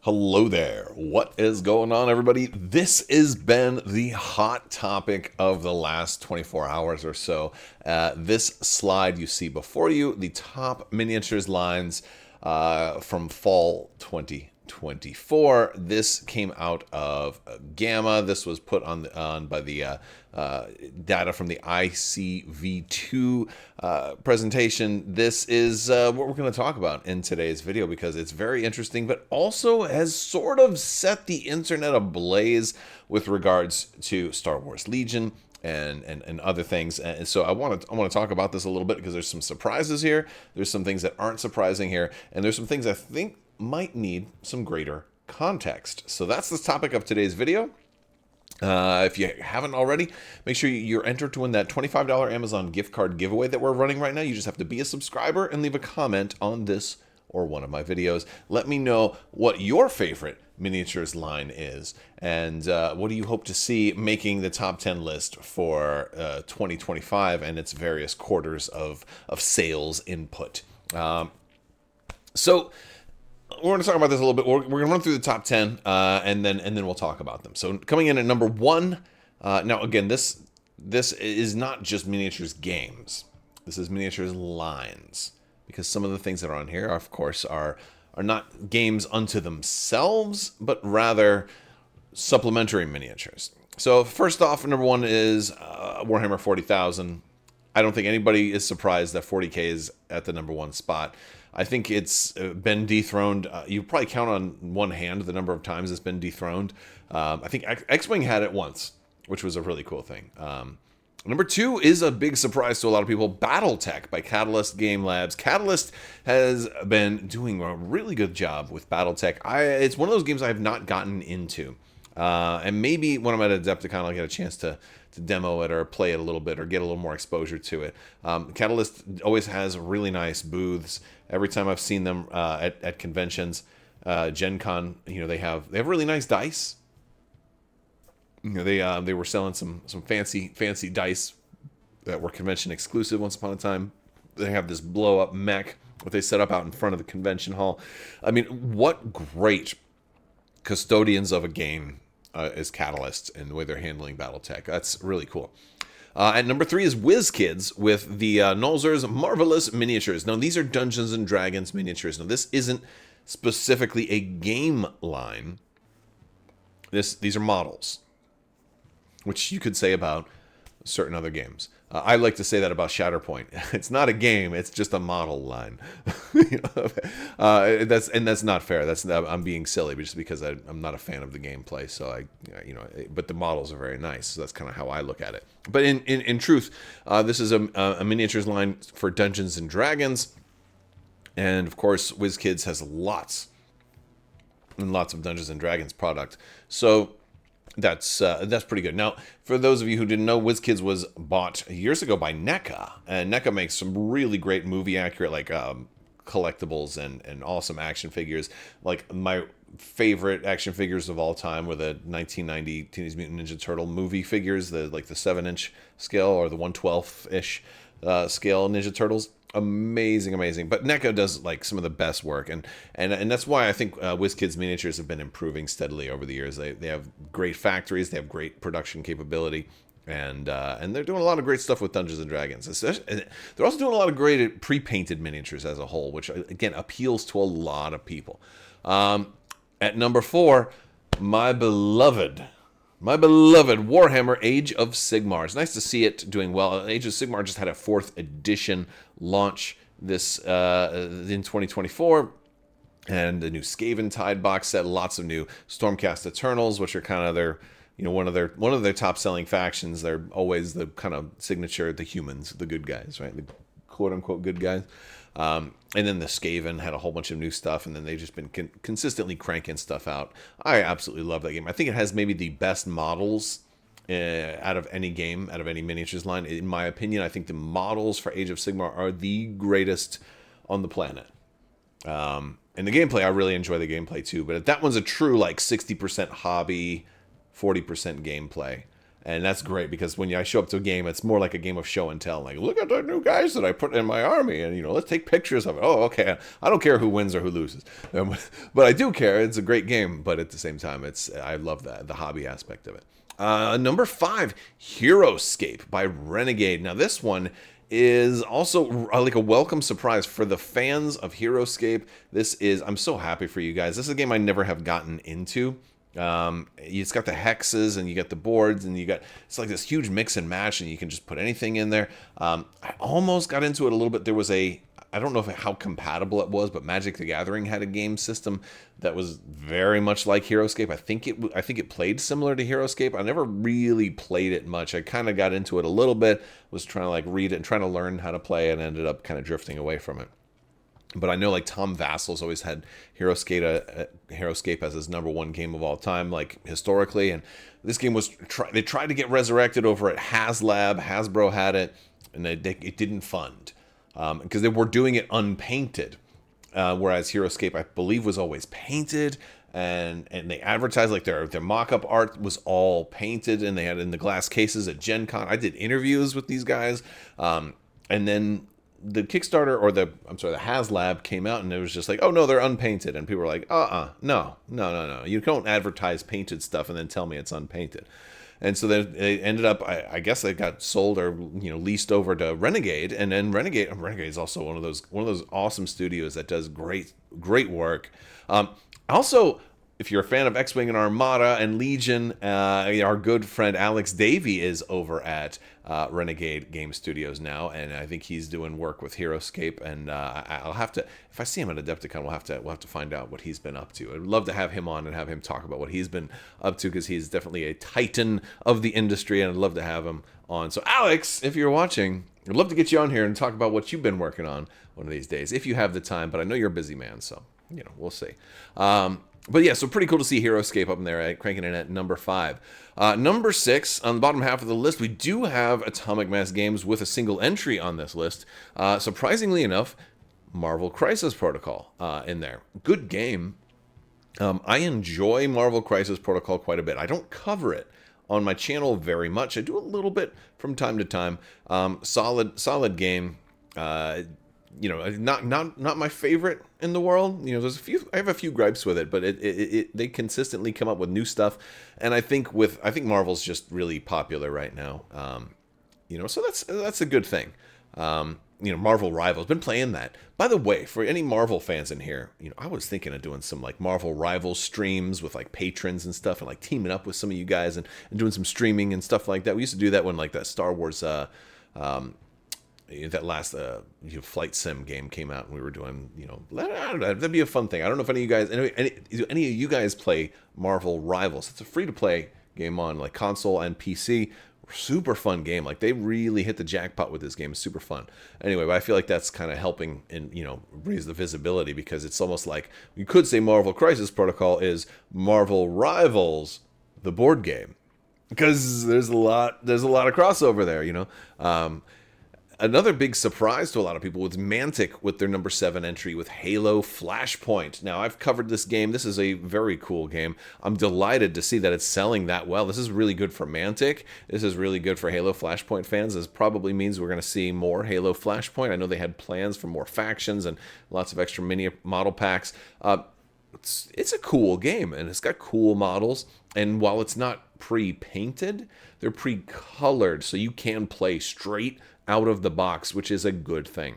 Hello there. What is going on, everybody? This has been the hot topic of the last 24 hours or so. This slide you see before you, the top miniatures lines from fall 2024. This came out of GAMA. This was put on by the data from the ICV2 presentation. This is what we're going to talk about in today's video because it's very interesting, but also has sort of set the internet ablaze with regards to Star Wars Legion and other things. And so I want to talk about this a little bit because there's some surprises here. There's some things that aren't surprising here, and there's some things I think might need some greater context. So that's the topic of today's video. If you haven't already, make sure you're entered to win that $25 Amazon gift card giveaway that we're running right now. You just have to be a subscriber and leave a comment on this or one of my videos. Let me know what your favorite miniatures line is, and what do you hope to see making the top 10 list for 2025 and its various quarters of sales input. So we're going to talk about this a little bit. We're going to run through the top 10, and then we'll talk about them. So coming in at number 1. Now again, this is not just miniatures games. This is miniatures lines, because some of the things that are on here, of course, are not games unto themselves, but rather supplementary miniatures. So first off, number 1 is Warhammer 40,000. I don't think anybody is surprised that 40K is at the number 1 spot. I think it's been dethroned. You probably count on one hand the number of times it's been dethroned. I think X-Wing had it once, which was a really cool thing. Number 2 is a big surprise to a lot of people. BattleTech by Catalyst Game Labs. Catalyst has been doing a really good job with BattleTech. It's one of those games I have not gotten into. And maybe when I'm at Adepticon, I'll get a chance to demo it or play it a little bit or get a little more exposure to it. Catalyst always has really nice booths. Every time I've seen them at conventions, Gen Con, they have really nice dice. They were selling some fancy dice that were convention exclusive once upon a time. They have this blow up mech that they set up out in front of the convention hall. I mean, what great custodians of a game is Catalyst and the way they're handling BattleTech. That's really cool. At number 3 is WizKids with the Nolzur's Marvelous Miniatures. Now, these are Dungeons and Dragons miniatures. Now, this isn't specifically a game line. These are models, which you could say about certain other games. I like to say that about Shatterpoint. It's not a game; it's just a model line. That's not fair. I'm being silly just because I'm not a fan of the gameplay. So but the models are very nice. So that's kind of how I look at it. But in truth, this is a miniatures line for Dungeons and Dragons, and of course, WizKids has lots and lots of Dungeons and Dragons product. So that's pretty good. Now, for those of you who didn't know, WizKids was bought years ago by NECA, and NECA makes some really great movie accurate collectibles and awesome action figures. Like my favorite action figures of all time were the 1990 Teenage Mutant Ninja Turtle movie figures, the 7-inch scale or the 1/12-ish scale Ninja Turtles. Amazing. But NECA does some of the best work, and that's why I think WizKids miniatures have been improving steadily over the years. They have great factories, they have great production capability, and they're doing a lot of great stuff with Dungeons and Dragons. They're also doing a lot of great pre-painted miniatures as a whole, which again appeals to a lot of people. At number 4, my beloved Warhammer Age of Sigmar. It's nice to see it doing well. Age of Sigmar just had a 4th edition launch this in 2024, and the new Skaven Tide box set. Lots of new Stormcast Eternals, which are kind of their one of their top selling factions. They're always the kind of signature, the humans, the good guys, right? The quote unquote good guys. And then the Skaven had a whole bunch of new stuff, and then they've just been consistently cranking stuff out. I absolutely love that game. I think it has maybe the best models out of any game, out of any miniatures line. In my opinion, I think the models for Age of Sigmar are the greatest on the planet. And the gameplay, I really enjoy the gameplay too, but that one's a true 60% hobby, 40% gameplay. And that's great because when I show up to a game, it's more like a game of show and tell. Like, look at the new guys that I put in my army, and let's take pictures of it. Oh, okay. I don't care who wins or who loses, but I do care. It's a great game, but at the same time, I love the hobby aspect of it. Number 5, Heroscape by Renegade. Now this one is also like a welcome surprise for the fans of Heroscape. I'm so happy for you guys. This is a game I never have gotten into. It's got the hexes and you got the boards and it's like this huge mix and match and you can just put anything in there. I almost got into it a little bit. There was I don't know how compatible it was, but Magic the Gathering had a game system that was very much like Heroscape. I think it played similar to Heroscape. I never really played it much. I kind of got into it a little bit, was trying to like read it and trying to learn how to play, and ended up kind of drifting away from it. But I know like Tom Vassal's always had Heroscape as his #1 game of all time, like historically. And this game they tried to get resurrected over at HasLab. Hasbro had it, and it didn't fund because they were doing it unpainted, whereas Heroscape I believe was always painted. And they advertised like their mock-up art was all painted, and they had in the glass cases at Gen Con. I did interviews with these guys, and then the Kickstarter the HasLab came out, and it was just like, oh no, they're unpainted, and people were like, no, you don't advertise painted stuff and then tell me it's unpainted. And so they ended up, I guess they got sold or leased over to Renegade, and then Renegade is also one of those awesome studios that does great work. Also, if you're a fan of X-Wing and Armada and Legion, our good friend Alex Davey is over at Renegade Game Studios now, and I think he's doing work with Heroscape. And I'll have to, if I see him at Adepticon, we'll have to find out what he's been up to. I'd love to have him on and have him talk about what he's been up to, because he's definitely a titan of the industry, and I'd love to have him on. So Alex, if you're watching, I'd love to get you on here and talk about what you've been working on one of these days, if you have the time. But I know you're a busy man, so we'll see. But yeah, so pretty cool to see Heroscape up in there, cranking in at number 5. Number 6, on the bottom half of the list, we do have Atomic Mass Games with a single entry on this list. Surprisingly enough, Marvel Crisis Protocol in there. Good game. I enjoy Marvel Crisis Protocol quite a bit. I don't cover it on my channel very much. I do a little bit from time to time. Solid game. Not my favorite in the world. I have a few gripes with it, but they consistently come up with new stuff, and I think Marvel's just really popular right now. So that's a good thing. Marvel Rivals, been playing that. By the way, for any Marvel fans in here, I was thinking of doing some like Marvel Rivals streams with like patrons and stuff, and like teaming up with some of you guys and doing some streaming and stuff like that. We used to do that when like that Star Wars that last flight sim game came out, and we were doing, I don't know, that'd be a fun thing. I don't know if any of you guys play Marvel Rivals. It's a free-to-play game on like console and PC. Super fun game. Like, they really hit the jackpot with this game. It's super fun. Anyway, but I feel like that's kind of helping and raise the visibility, because it's almost like you could say Marvel Crisis Protocol is Marvel Rivals, the board game, because there's a lot of crossover there. Another big surprise to a lot of people was Mantic with their number 7 entry with Halo Flashpoint. Now, I've covered this game. This is a very cool game. I'm delighted to see that it's selling that well. This is really good for Mantic. This is really good for Halo Flashpoint fans. This probably means we're going to see more Halo Flashpoint. I know they had plans for more factions and lots of extra mini model packs. It's a cool game, and it's got cool models. And while it's not pre-painted, they're pre-colored, so you can play straight out of the box, which is a good thing.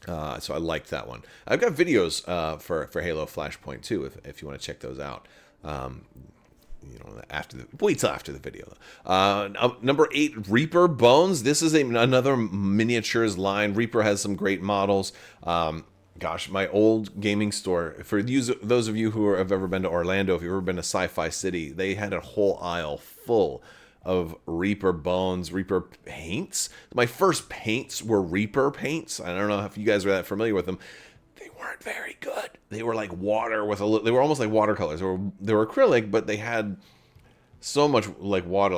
So I liked that one. I've got videos for Halo Flashpoint too, if you want to check those out. Wait till after the video. Number 8, Reaper Bones. This is another miniatures line. Reaper has some great models. Gosh, my old gaming store, for those of you who have ever been to Orlando, if you've ever been to Sci-Fi City, they had a whole aisle full of Reaper Bones, Reaper paints. My first paints were Reaper paints. I don't know if you guys are that familiar with them. They weren't very good. They were like water they were almost like watercolors. They were acrylic, but they had so much like water,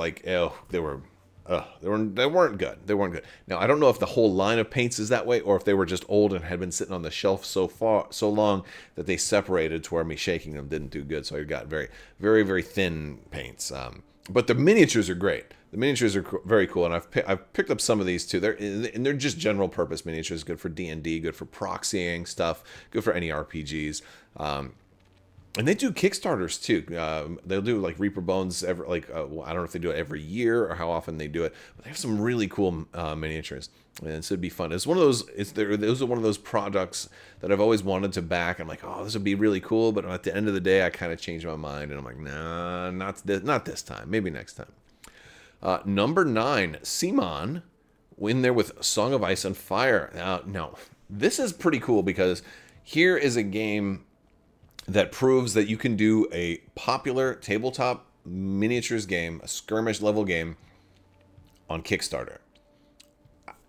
they were They weren't good. They weren't good. Now I don't know if the whole line of paints is that way, or if they were just old and had been sitting on the shelf so long that they separated to where me shaking them didn't do good. So I got very, very, very thin paints. But the miniatures are great. The miniatures are very cool, and I've picked up some of these too. They're just general purpose miniatures, good for D&D, good for proxying stuff, good for any RPGs. And they do Kickstarters too. They'll do like Reaper Bones I don't know if they do it every year or how often they do it, but they have some really cool miniatures, and so it'd be fun. It's one of those. Those are one of those products that I've always wanted to back. I'm like, oh, this would be really cool, but at the end of the day, I kind of changed my mind, and I'm like, nah, not this time. Maybe next time. Number 9, Sigmar, in there with Song of Ice and Fire. Now, this is pretty cool because here is a game that proves that you can do a popular tabletop miniatures game, a skirmish level game, on Kickstarter.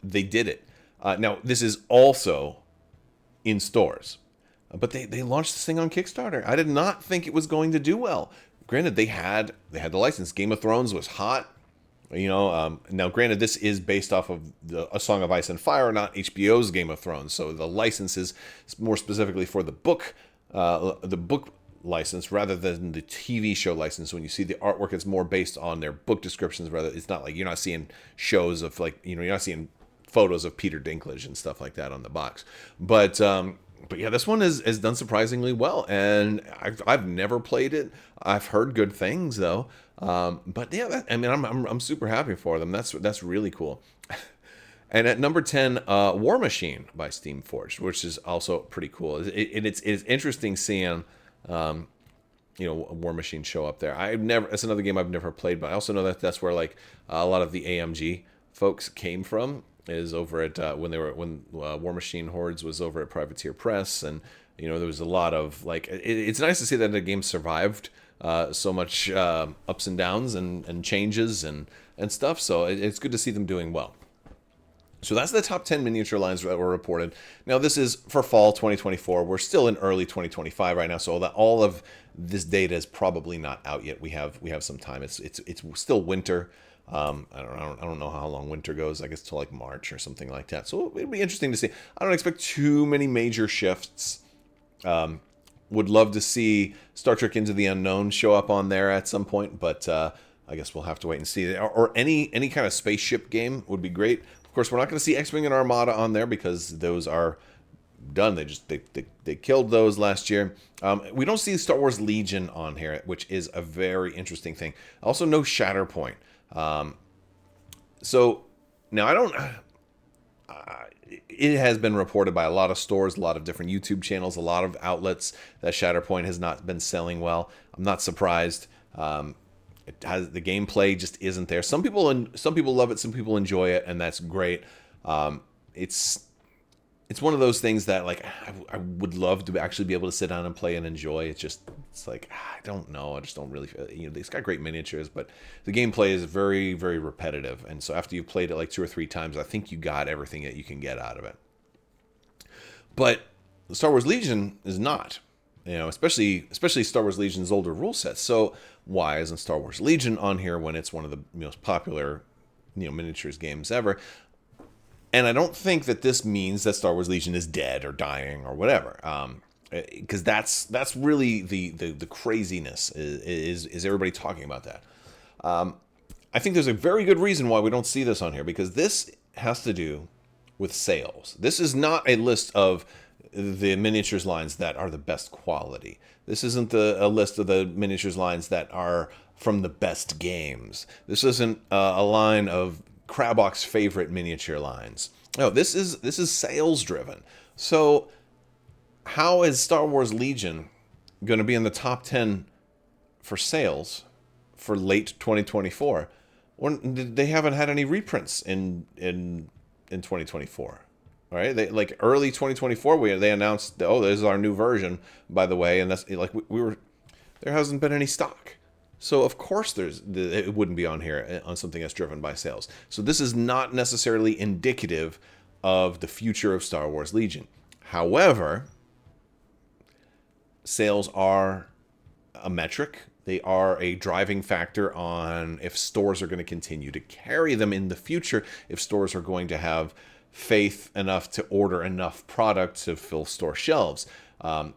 They did it. Now, this is also in stores, but they launched this thing on Kickstarter. I did not think it was going to do well. Granted, they had the license. Game of Thrones was hot. Now granted, this is based off of A Song of Ice and Fire, not HBO's Game of Thrones. So the license is more specifically for the book license rather than the TV show license. When you see the artwork, it's more based on their book descriptions. Rather, it's not like you're not seeing shows of you're not seeing photos of Peter Dinklage and stuff like that on the box. But yeah, this one has done surprisingly well, and I've never played it. I've heard good things though. But yeah, I'm super happy for them. That's really cool. And at number 10, War Machine by Steamforged, which is also pretty cool. It's interesting seeing War Machine show up there. It's another game I've never played, but I also know that that's where a lot of the AMG folks came from, is over at when War Machine Hordes was over at Privateer Press, and there was a lot of it's nice to see that the game survived so much ups and downs and changes and stuff. So it's good to see them doing well. So that's the top 10 miniature lines that were reported. Now this is for fall 2024. We're still in early 2025 right now, so all of this data is probably not out yet. We have some time. It's still winter. I don't know how long winter goes. I guess till March or something like that. So it'd be interesting to see. I don't expect too many major shifts. Would love to see Star Trek Into the Unknown show up on there at some point, but I guess we'll have to wait and see. Or any kind of spaceship game would be great. Of course, we're not going to see X-Wing and Armada on there because those are done. They killed those last year. We don't see Star Wars Legion on here, which is a very interesting thing. Also, no Shatterpoint. So now I don't. It has been reported by a lot of stores, a lot of different YouTube channels, a lot of outlets that Shatterpoint has not been selling well. I'm not surprised. The gameplay just isn't there. Some people love it, some people enjoy it, and that's great. It's one of those things that I would love to actually be able to sit down and play and enjoy. It's I don't know. I just don't really feel, it's got great miniatures, but the gameplay is very, very repetitive. And so after you've played it 2 or 3 times, I think you got everything that you can get out of it. But Star Wars Legion is not, especially Star Wars Legion's older rule sets. So why isn't Star Wars Legion on here when it's one of the most popular, miniatures games ever? And I don't think that this means that Star Wars Legion is dead or dying or whatever, because that's really the craziness is everybody talking about that. I think there's a very good reason why we don't see this on here, because this has to do with sales. This is not a list of the miniatures lines that are the best quality. This isn't a list of the miniatures lines that are from the best games. This isn't a line of Crabbok's favorite miniature lines. No, this is sales driven. So how is Star Wars Legion going to be in the top 10 for sales for late 2024 when they haven't had any reprints in 2024? All right, they early 2024 they announced, oh, this is our new version, by the way, and that's there hasn't been any stock. So of course it wouldn't be on here on something that's driven by sales. So this is not necessarily indicative of the future of Star Wars Legion. However, sales are a metric They are a driving factor on if stores are going to continue to carry them in the future, if stores are going to have faith enough to order enough product to fill store shelves. There,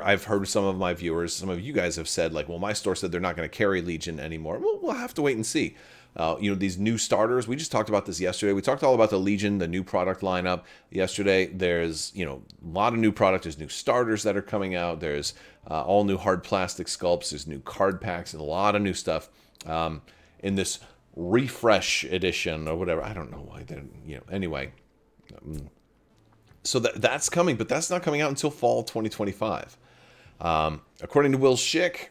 I've heard some of my viewers, some of you guys have said like, well, my store said they're not going to carry Legion anymore. Well, we'll have to wait and see. These new starters, we just talked about this yesterday. We talked all about the Legion, the new product lineup yesterday. There's, a lot of new product. There's new starters that are coming out. There's all new hard plastic sculpts. There's new card packs and a lot of new stuff in this refresh edition or whatever. I don't know why. Anyway. So that's coming, but that's not coming out until fall 2025. According to Will Schick,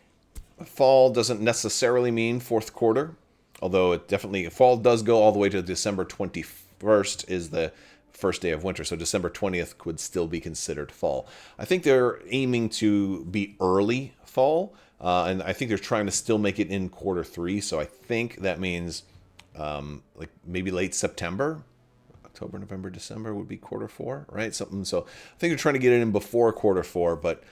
fall doesn't necessarily mean fourth quarter. Although it definitely, fall does go all the way to December 21st is the first day of winter. So December 20th could still be considered fall. I think they're aiming to be early fall. And I think they're trying to still make it in quarter 3. So I think that means maybe late September. October, November, December would be quarter 4, right? Something. So I think they're trying to get it in before quarter 4, but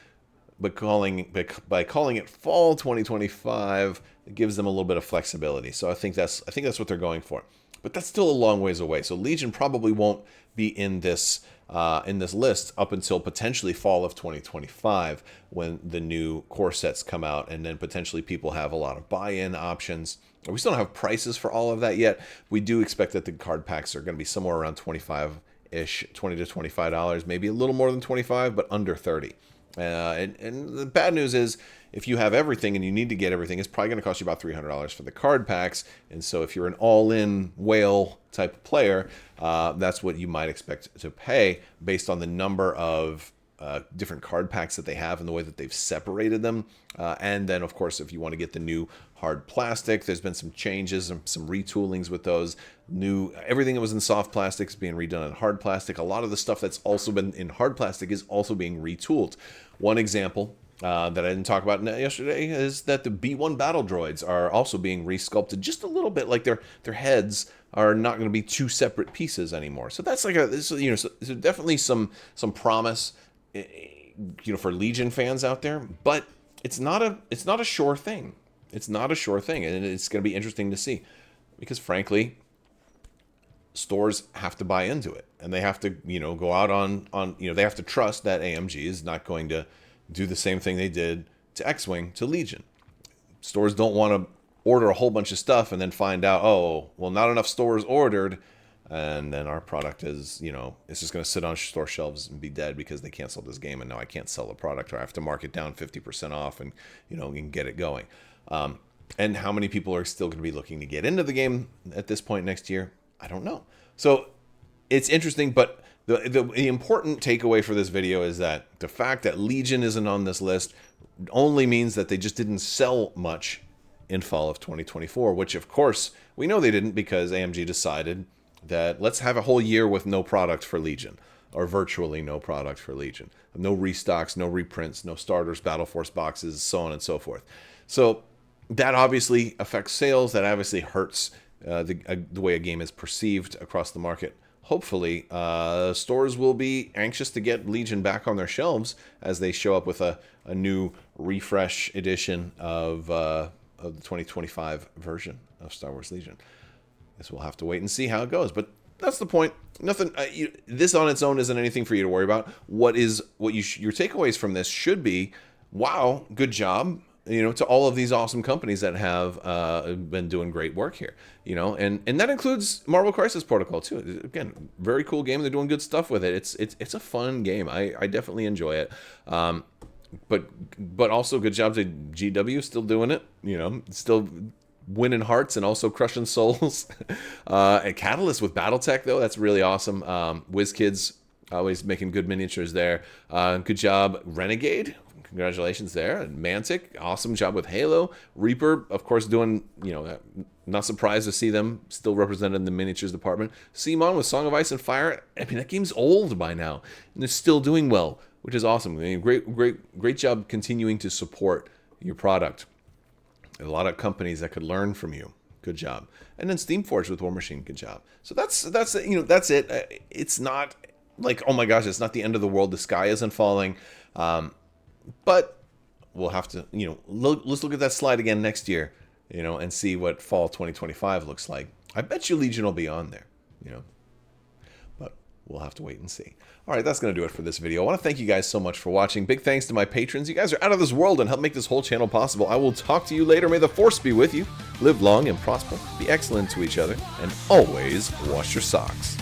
by calling it fall 2025, it gives them a little bit of flexibility. So I think that's what they're going for. But that's still a long ways away. So Legion probably won't be in this list up until potentially fall of 2025 when the new core sets come out, and then potentially people have a lot of buy-in options. We still don't have prices for all of that yet. We do expect that the card packs are going to be somewhere around $25-ish, $20 to $25, maybe a little more than 25, but under 30. And the bad news is, if you have everything and you need to get everything, it's probably going to cost you about $300 for the card packs. And so if you're an all-in whale type of player, that's what you might expect to pay based on the number of different card packs that they have and the way that they've separated them. And then, of course, if you want to get the new hard plastic, there's been some changes and some retoolings with those. Everything that was in soft plastic is being redone in hard plastic. A lot of the stuff that's also been in hard plastic is also being retooled. One example that I didn't talk about yesterday is that the B1 battle droids are also being resculpted just a little bit, like their heads are not going to be 2 separate pieces anymore. So that's so definitely some promise, for Legion fans out there, but it's not a sure thing. It's not a sure thing, and it's going to be interesting to see, because frankly, stores have to buy into it, and they have to go out on they have to trust that AMG is not going to do the same thing they did to X-Wing to Legion. Stores don't want to order a whole bunch of stuff and then find out, oh, well, not enough stores ordered, and then our product is, it's just going to sit on store shelves and be dead because they canceled this game, and now I can't sell the product, or I have to mark it down 50% off and, and get it going. And how many people are still going to be looking to get into the game at this point next year? I don't know. So it's interesting, but the important takeaway for this video is that the fact that Legion isn't on this list only means that they just didn't sell much in fall of 2024, which of course we know they didn't, because AMG decided that let's have a whole year with no product for Legion, or virtually no product for Legion. No restocks, no reprints, no starters, Battle Force boxes, so on and so forth. So that obviously affects sales. That obviously hurts the way a game is perceived across the market. Hopefully, stores will be anxious to get Legion back on their shelves as they show up with a new refresh edition of the 2025 version of Star Wars Legion. Guess we'll have to wait and see how it goes. But that's the point. Nothing. This on its own isn't anything for you to worry about. Your takeaways from this should be, wow, good job. To all of these awesome companies that have been doing great work here, and that includes Marvel Crisis Protocol too. Again, very cool game. They're doing good stuff with it. It's a fun game. I definitely enjoy it. But also good job to GW, still doing it. Still winning hearts and also crushing souls. And Catalyst with BattleTech though, that's really awesome. WizKids always making good miniatures there. Good job, Renegade. Congratulations there. And Mantic, awesome job with Halo. Reaper, of course, doing, not surprised to see them still represented in the miniatures department. Sigmar with Song of Ice and Fire. I mean, that game's old by now, and they're still doing well, which is awesome. I mean, great job continuing to support your product. A lot of companies that could learn from you. Good job. And then Steamforged with War Machine. Good job. So that's it. It's not like, oh my gosh, it's not the end of the world. The sky isn't falling. But we'll have to, let's look at that slide again next year, and see what fall 2025 looks like. I bet you Legion will be on there, but we'll have to wait and see. All right, that's going to do it for this video. I want to thank you guys so much for watching. Big thanks to my patrons. You guys are out of this world and help make this whole channel possible. I will talk to you later. May the Force be with you. Live long and prosper. Be excellent to each other. And always wash your socks.